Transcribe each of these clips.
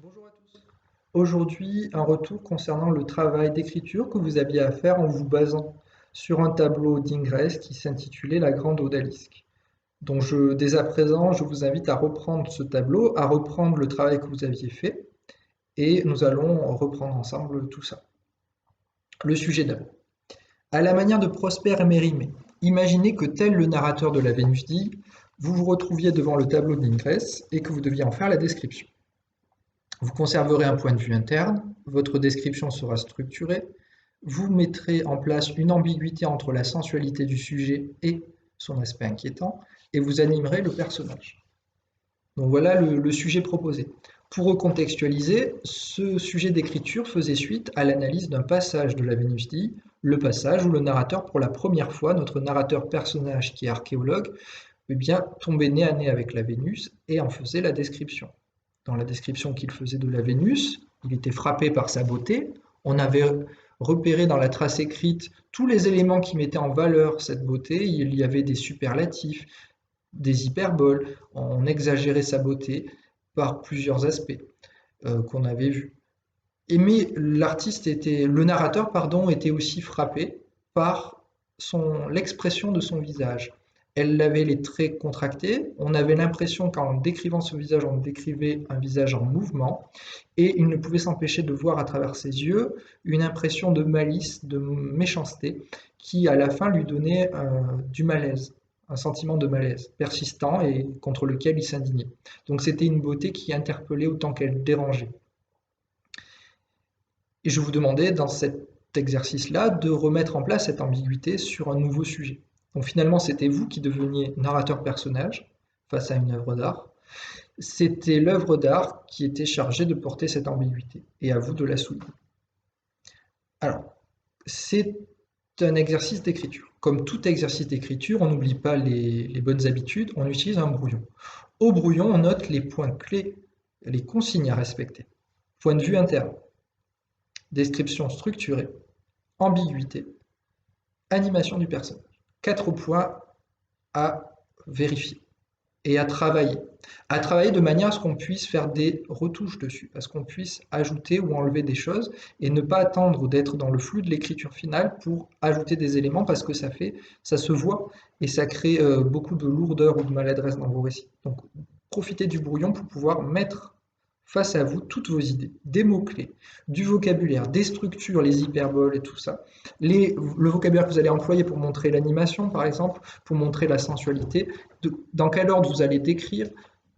Bonjour à tous. Aujourd'hui, un retour concernant le travail d'écriture que vous aviez à faire en vous basant sur un tableau d'Ingrès qui s'intitulait La Grande Odalisque. Donc dès à présent, je vous invite à reprendre ce tableau, à reprendre le travail que vous aviez fait, et nous allons reprendre ensemble tout ça. Le sujet d'abord. À la manière de Prosper et Mérimée, imaginez que tel le narrateur de la Vénus dit, vous vous retrouviez devant le tableau d'Ingrès et que vous deviez en faire la description. Vous conserverez un point de vue interne, votre description sera structurée, vous mettrez en place une ambiguïté entre la sensualité du sujet et son aspect inquiétant, et vous animerez le personnage. Donc voilà le sujet proposé. Pour recontextualiser, ce sujet d'écriture faisait suite à l'analyse d'un passage de la Vénus dit, le passage où le narrateur, pour la première fois, notre narrateur personnage qui est archéologue, eh bien, tombait nez à nez avec la Vénus et en faisait la description. Dans la description qu'il faisait de la Vénus, il était frappé par sa beauté. On avait repéré dans la trace écrite tous les éléments qui mettaient en valeur cette beauté. Il y avait des superlatifs, des hyperboles. On exagérait sa beauté par plusieurs aspects qu'on avait vus. Mais le narrateur, pardon, était aussi frappé par l'expression de son visage. Elle avait les traits contractés. On avait l'impression qu'en décrivant ce visage, on décrivait un visage en mouvement. Et il ne pouvait s'empêcher de voir à travers ses yeux une impression de malice, de méchanceté, qui à la fin lui donnait du malaise, un sentiment de malaise persistant et contre lequel il s'indignait. Donc c'était une beauté qui interpellait autant qu'elle dérangeait. Et je vous demandais dans cet exercice-là de remettre en place cette ambiguïté sur un nouveau sujet. Donc finalement, c'était vous qui deveniez narrateur-personnage face à une œuvre d'art. C'était l'œuvre d'art qui était chargée de porter cette ambiguïté et à vous de la souligner. Alors, c'est un exercice d'écriture. Comme tout exercice d'écriture, on n'oublie pas les bonnes habitudes, on utilise un brouillon. Au brouillon, on note les points clés, les consignes à respecter. Point de vue interne, description structurée, ambiguïté, animation du personnage. 4 points à vérifier et à travailler. À travailler de manière à ce qu'on puisse faire des retouches dessus, à ce qu'on puisse ajouter ou enlever des choses et ne pas attendre d'être dans le flux de l'écriture finale pour ajouter des éléments parce que ça se voit et ça crée beaucoup de lourdeur ou de maladresse dans vos récits. Donc profitez du brouillon pour pouvoir mettre face à vous toutes vos idées, des mots-clés, du vocabulaire, des structures, les hyperboles et tout ça. Le vocabulaire que vous allez employer pour montrer l'animation, par exemple, pour montrer la sensualité, dans quel ordre vous allez décrire,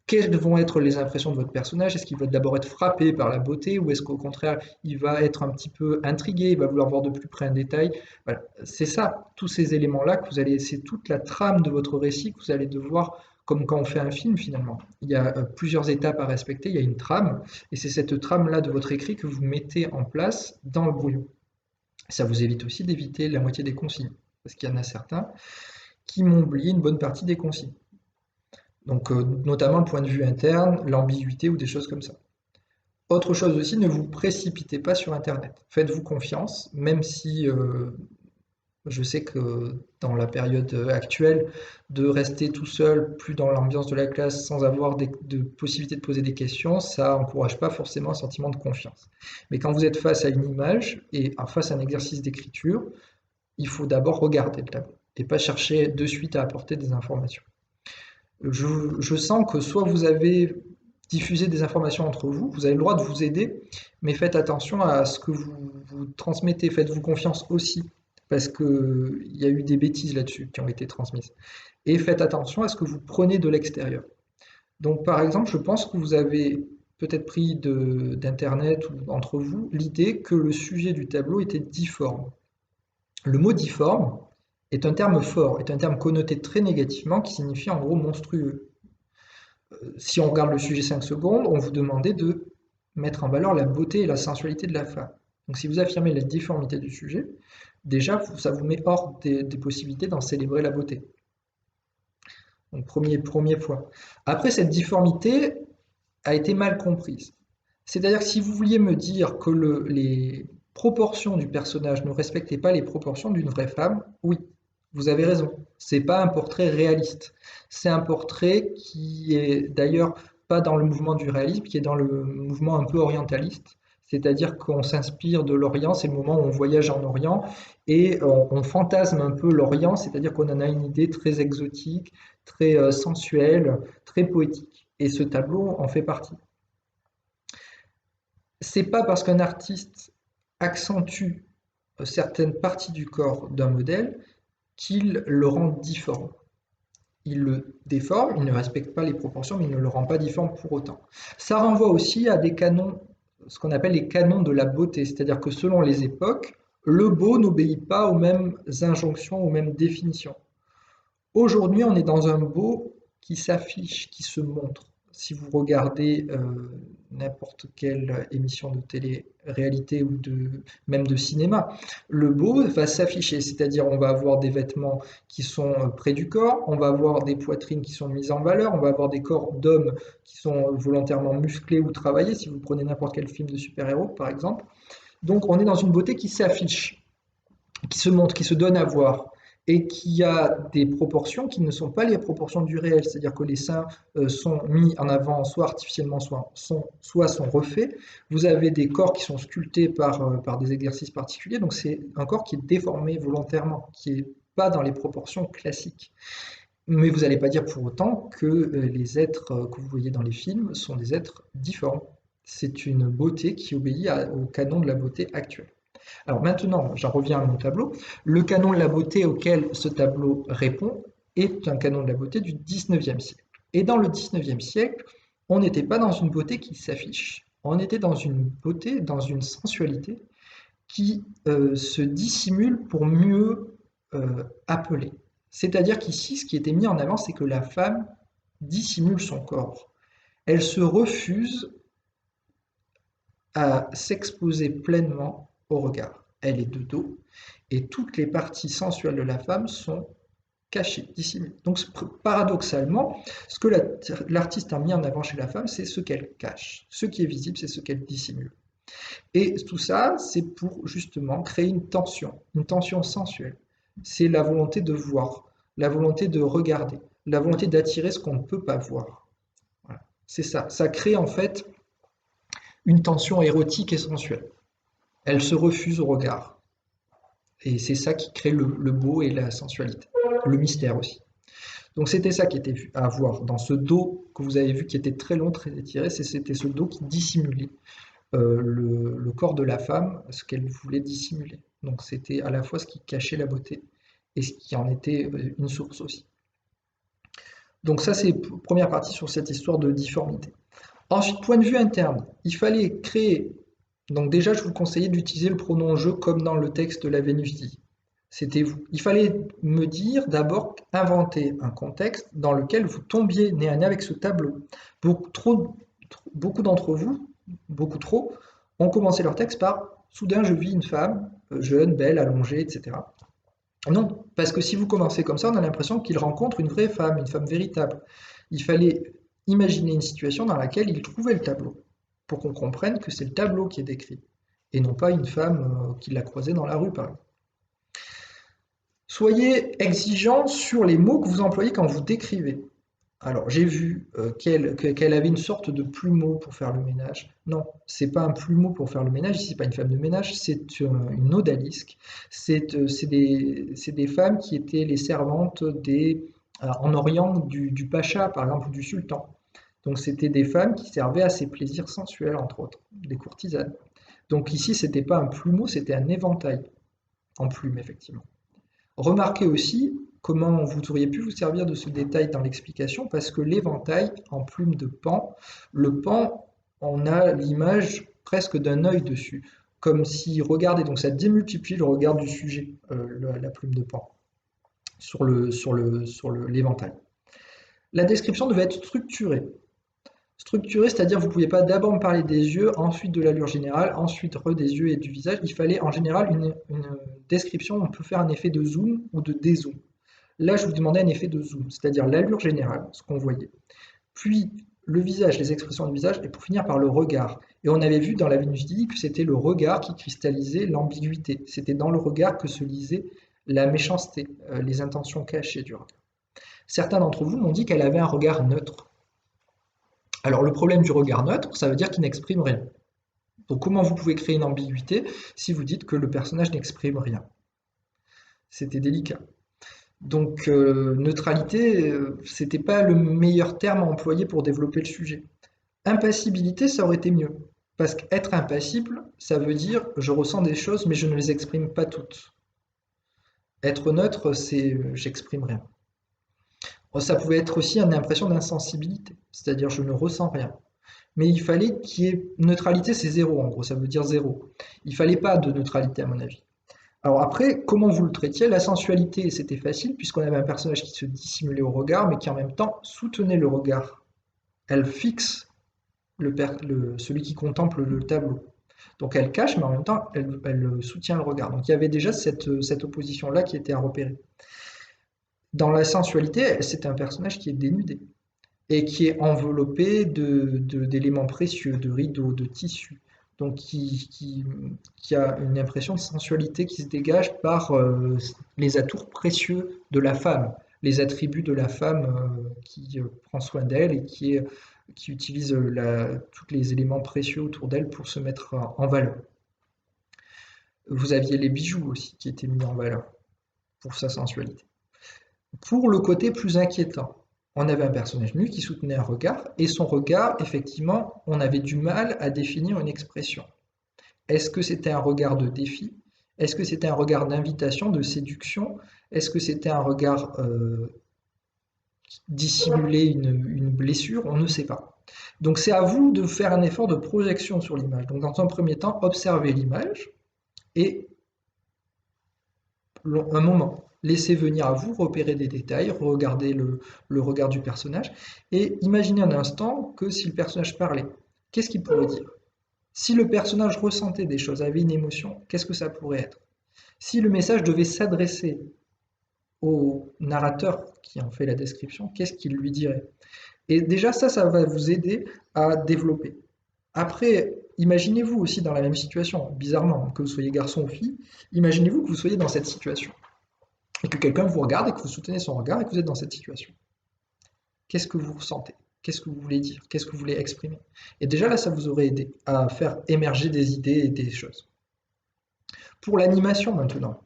quelles vont être les impressions de votre personnage. Est-ce qu'il va d'abord être frappé par la beauté ou est-ce qu'au contraire, il va être un petit peu intrigué, il va vouloir voir de plus près un détail. Voilà. C'est ça, tous ces éléments-là c'est toute la trame de votre récit que vous allez devoir, comme quand on fait un film finalement. Il y a plusieurs étapes à respecter, il y a une trame, et c'est cette trame-là de votre écrit que vous mettez en place dans le brouillon. Ça vous évite aussi d'éviter la moitié des consignes, parce qu'il y en a certains qui m'ont oublié une bonne partie des consignes. Donc, notamment le point de vue interne, l'ambiguïté ou des choses comme ça. Autre chose aussi, ne vous précipitez pas sur Internet. Faites-vous confiance, même si je sais que dans la période actuelle, de rester tout seul, plus dans l'ambiance de la classe, sans avoir de possibilité de poser des questions, ça n'encourage pas forcément un sentiment de confiance. Mais quand vous êtes face à une image et face à un exercice d'écriture, il faut d'abord regarder le tableau et pas chercher de suite à apporter des informations. Je sens que soit vous avez diffusé des informations entre vous, vous avez le droit de vous aider, mais faites attention à ce que vous transmettez, faites-vous confiance aussi, parce qu'il y a eu des bêtises là-dessus qui ont été transmises. Et faites attention à ce que vous prenez de l'extérieur. Donc par exemple, je pense que vous avez peut-être pris d'Internet ou entre vous l'idée que le sujet du tableau était difforme. Le mot difforme est un terme fort, est un terme connoté très négativement qui signifie en gros monstrueux. Si on regarde le sujet 5 secondes, on vous demandait de mettre en valeur la beauté et la sensualité de la femme. Donc si vous affirmez la difformité du sujet, déjà ça vous met hors des possibilités d'en célébrer la beauté. Donc premier point. Après, cette difformité a été mal comprise. C'est-à-dire que si vous vouliez me dire que les proportions du personnage ne respectaient pas les proportions d'une vraie femme, oui, vous avez raison. C'est pas un portrait réaliste. C'est un portrait qui est d'ailleurs pas dans le mouvement du réalisme, qui est dans le mouvement un peu orientaliste. C'est-à-dire qu'on s'inspire de l'Orient, c'est le moment où on voyage en Orient et on fantasme un peu l'Orient, c'est-à-dire qu'on en a une idée très exotique, très sensuelle, très poétique. Et ce tableau en fait partie. C'est pas parce qu'un artiste accentue certaines parties du corps d'un modèle qu'il le rend difforme. Il le déforme, il ne respecte pas les proportions, mais il ne le rend pas difforme pour autant. Ça renvoie aussi à des canons, ce qu'on appelle les canons de la beauté, c'est-à-dire que selon les époques, le beau n'obéit pas aux mêmes injonctions, aux mêmes définitions. Aujourd'hui, on est dans un beau qui s'affiche, qui se montre. Si vous regardez n'importe quelle émission de télé-réalité ou même de cinéma, le beau va s'afficher, c'est-à-dire on va avoir des vêtements qui sont près du corps, on va avoir des poitrines qui sont mises en valeur, on va avoir des corps d'hommes qui sont volontairement musclés ou travaillés, si vous prenez n'importe quel film de super-héros par exemple. Donc on est dans une beauté qui s'affiche, qui se montre, qui se donne à voir et qui a des proportions qui ne sont pas les proportions du réel, c'est-à-dire que les seins sont mis en avant soit artificiellement, soit sont refaits. Vous avez des corps qui sont sculptés par des exercices particuliers, donc c'est un corps qui est déformé volontairement, qui n'est pas dans les proportions classiques. Mais vous n'allez pas dire pour autant que les êtres que vous voyez dans les films sont des êtres difformes. C'est une beauté qui obéit au canon de la beauté actuelle. Alors maintenant, j'en reviens à mon tableau. Le canon de la beauté auquel ce tableau répond est un canon de la beauté du 19e siècle. Et dans le 19e siècle, on n'était pas dans une beauté qui s'affiche. On était dans une beauté, dans une sensualité qui se dissimule pour mieux appeler. C'est-à-dire qu'ici, ce qui était mis en avant, c'est que la femme dissimule son corps. Elle se refuse à s'exposer pleinement au regard. Elle est de dos et toutes les parties sensuelles de la femme sont cachées, dissimulées. Donc paradoxalement, ce que l'artiste a mis en avant chez la femme, c'est ce qu'elle cache. Ce qui est visible, c'est ce qu'elle dissimule. Et tout ça, c'est pour justement créer une tension sensuelle. C'est la volonté de voir, la volonté de regarder, la volonté d'attirer ce qu'on ne peut pas voir. Voilà. C'est ça. Ça crée en fait une tension érotique et sensuelle. Elle se refuse au regard. Et c'est ça qui crée le beau et la sensualité. Le mystère aussi. Donc c'était ça qui était à voir dans ce dos que vous avez vu qui était très long, très étiré. C'était ce dos qui dissimulait le corps de la femme, ce qu'elle voulait dissimuler. Donc c'était à la fois ce qui cachait la beauté et ce qui en était une source aussi. Donc ça c'est première partie sur cette histoire de difformité. Ensuite, point de vue interne, il fallait créer. Donc déjà, je vous conseillais d'utiliser le pronom je comme dans le texte de la Vénus dit. C'était vous. Il fallait me dire d'abord, inventer un contexte dans lequel vous tombiez nez à nez avec ce tableau. Beaucoup d'entre vous, beaucoup trop, ont commencé leur texte par soudain je vis une femme, jeune, belle, allongée, etc. Non, parce que si vous commencez comme ça, on a l'impression qu'il rencontre une vraie femme, une femme véritable. Il fallait imaginer une situation dans laquelle il trouvait le tableau, pour qu'on comprenne que c'est le tableau qui est décrit, et non pas une femme qu'il a croisée dans la rue, par exemple. Soyez exigeant sur les mots que vous employez quand vous décrivez. Alors, j'ai vu qu'elle avait une sorte de plumeau pour faire le ménage. Non, c'est pas un plumeau pour faire le ménage, ici c'est pas une femme de ménage, c'est une odalisque. C'est des femmes qui étaient les servantes en Orient du pacha, par exemple, ou du sultan. Donc c'était des femmes qui servaient à ses plaisirs sensuels, entre autres, des courtisanes. Donc ici, c'était pas un plumeau, c'était un éventail, en plume, effectivement. Remarquez aussi comment vous auriez pu vous servir de ce détail dans l'explication, parce que l'éventail en plume de pan, le pan, on a l'image presque d'un œil dessus, comme si, regardez, donc ça démultiplie le regard du sujet, la plume de pan, sur l'éventail. La description devait être structurée. Structurée, c'est-à-dire vous ne pouviez pas d'abord me parler des yeux, ensuite de l'allure générale, ensuite des yeux et du visage. Il fallait en général une description, on peut faire un effet de zoom ou de dézoom. Là, je vous demandais un effet de zoom, c'est-à-dire l'allure générale, ce qu'on voyait. Puis le visage, les expressions du visage, et pour finir par le regard. Et on avait vu dans la Vénus dit que c'était le regard qui cristallisait l'ambiguïté. C'était dans le regard que se lisait la méchanceté, les intentions cachées du regard. Certains d'entre vous m'ont dit qu'elle avait un regard neutre. Alors le problème du regard neutre, ça veut dire qu'il n'exprime rien. Donc comment vous pouvez créer une ambiguïté si vous dites que le personnage n'exprime rien? C'était délicat. Donc neutralité, c'était pas le meilleur terme à employer pour développer le sujet. Impassibilité, ça aurait été mieux. Parce qu'être impassible, ça veut dire je ressens des choses mais je ne les exprime pas toutes. Être neutre, c'est j'exprime rien. Ça pouvait être aussi une impression d'insensibilité, c'est-à-dire je ne ressens rien. Mais il fallait qu'il y ait neutralité, c'est zéro en gros, ça veut dire zéro. Il fallait pas de neutralité à mon avis. Alors après, comment vous le traitiez? La sensualité, c'était facile puisqu'on avait un personnage qui se dissimulait au regard, mais qui en même temps soutenait le regard. Elle fixe celui qui contemple le tableau. Donc elle cache, mais en même temps, elle soutient le regard. Donc il y avait déjà cette opposition-là qui était à repérer. Dans la sensualité, c'est un personnage qui est dénudé et qui est enveloppé d'éléments précieux, de rideaux, de tissus. Donc qui a une impression de sensualité qui se dégage par les atours précieux de la femme, les attributs de la femme qui prend soin d'elle et qui utilise tous les éléments précieux autour d'elle pour se mettre en valeur. Vous aviez les bijoux aussi qui étaient mis en valeur pour sa sensualité. Pour le côté plus inquiétant, on avait un personnage nu qui soutenait un regard, et son regard, effectivement, on avait du mal à définir une expression. Est-ce que c'était un regard de défi? Est-ce que c'était un regard d'invitation, de séduction? Est-ce que c'était un regard dissimuler une blessure? On ne sait pas. Donc c'est à vous de faire un effort de projection sur l'image. Donc dans un premier temps, observez l'image et un moment. Laissez venir à vous repérer des détails, regardez le regard du personnage et imaginez un instant que si le personnage parlait, qu'est-ce qu'il pourrait dire? Si le personnage ressentait des choses, avait une émotion, qu'est-ce que ça pourrait être? Si le message devait s'adresser au narrateur qui en fait la description, qu'est-ce qu'il lui dirait? Et déjà ça va vous aider à développer. Après, imaginez-vous aussi dans la même situation, bizarrement, que vous soyez garçon ou fille, imaginez-vous que vous soyez dans cette situation et que quelqu'un vous regarde et que vous soutenez son regard et que vous êtes dans cette situation. Qu'est-ce que vous ressentez? Qu'est-ce que vous voulez dire? Qu'est-ce que vous voulez exprimer? Et déjà là, ça vous aurait aidé à faire émerger des idées et des choses. Pour l'animation maintenant.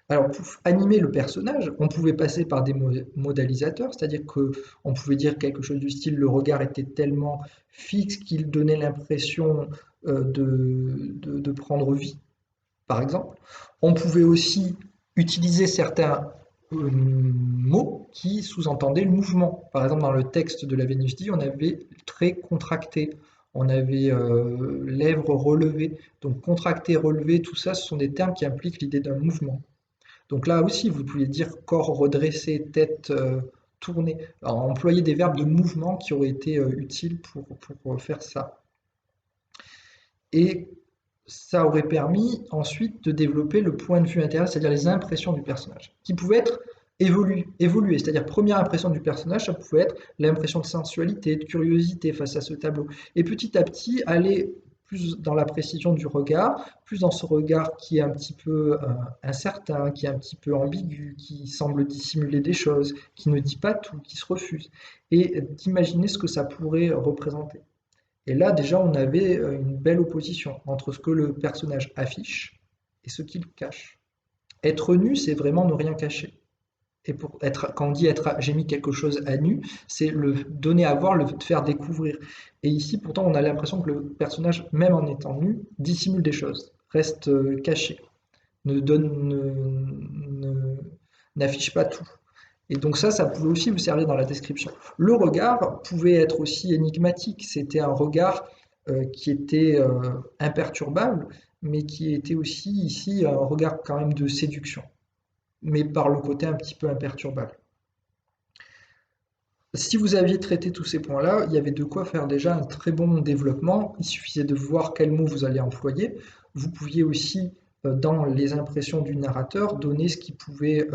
Alors pour animer le personnage, on pouvait passer par des modalisateurs, c'est-à-dire qu'on pouvait dire quelque chose du style le regard était tellement fixe qu'il donnait l'impression de prendre vie, par exemple. On pouvait aussi utiliser certains mots qui sous-entendaient le mouvement. Par exemple, dans le texte de la Vénus dit, on avait très contracté, on avait lèvres relevées. Donc contracté, relevé, tout ça, ce sont des termes qui impliquent l'idée d'un mouvement. Donc là aussi, vous pouvez dire corps redressé, tête tournée. Alors, employer des verbes de mouvement qui auraient été utiles pour faire ça. Et ça aurait permis ensuite de développer le point de vue intérieur, c'est-à-dire les impressions du personnage, qui pouvaient être évoluées. C'est-à-dire première impression du personnage, ça pouvait être l'impression de sensualité, de curiosité face à ce tableau. Et petit à petit, aller plus dans la précision du regard, plus dans ce regard qui est un petit peu incertain, qui est un petit peu ambigu, qui semble dissimuler des choses, qui ne dit pas tout, qui se refuse, et d'imaginer ce que ça pourrait représenter. Et là, déjà, on avait une belle opposition entre ce que le personnage affiche et ce qu'il cache. Être nu, c'est vraiment ne rien cacher. Et quand on dit j'ai mis quelque chose à nu, c'est le donner à voir, le faire découvrir. Et ici, pourtant, on a l'impression que le personnage, même en étant nu, dissimule des choses, reste caché, n'affiche pas tout. Et donc ça pouvait aussi vous servir dans la description. Le regard pouvait être aussi énigmatique. C'était un regard qui était imperturbable, mais qui était aussi ici un regard quand même de séduction, mais par le côté un petit peu imperturbable. Si vous aviez traité tous ces points-là, il y avait de quoi faire déjà un très bon développement. Il suffisait de voir quels mots vous allez employer. Vous pouviez aussi, dans les impressions du narrateur, donner ce qui pouvait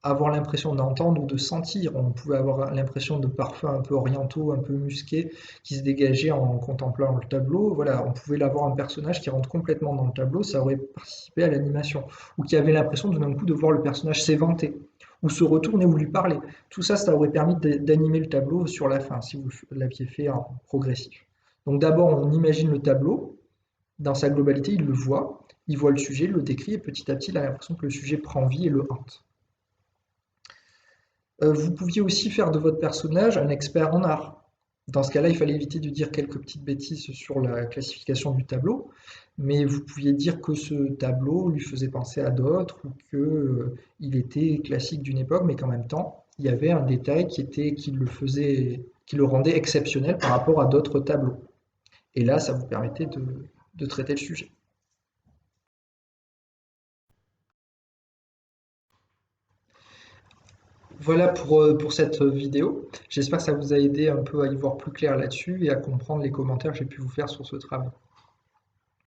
avoir l'impression d'entendre ou de sentir. On pouvait avoir l'impression de parfums un peu orientaux, un peu musqués, qui se dégageaient en contemplant le tableau. Voilà, on pouvait l'avoir un personnage qui rentre complètement dans le tableau, ça aurait participé à l'animation. Ou qui avait l'impression tout d'un coup de voir le personnage s'éventer. ou se retourner ou lui parler. Tout ça, ça aurait permis d'animer le tableau sur la fin, si vous l'aviez fait en progressif. Donc d'abord, on imagine le tableau, dans sa globalité, il voit le sujet, il le décrit, et petit à petit, il a l'impression que le sujet prend vie et le hante. Vous pouviez aussi faire de votre personnage un expert en art. Dans ce cas-là, il fallait éviter de dire quelques petites bêtises sur la classification du tableau, mais vous pouviez dire que ce tableau lui faisait penser à d'autres ou qu'il était classique d'une époque, mais qu'en même temps, il y avait un détail qui le rendait exceptionnel par rapport à d'autres tableaux. Et là, ça vous permettait de traiter le sujet. Voilà pour cette vidéo. J'espère que ça vous a aidé un peu à y voir plus clair là-dessus et à comprendre les commentaires que j'ai pu vous faire sur ce travail.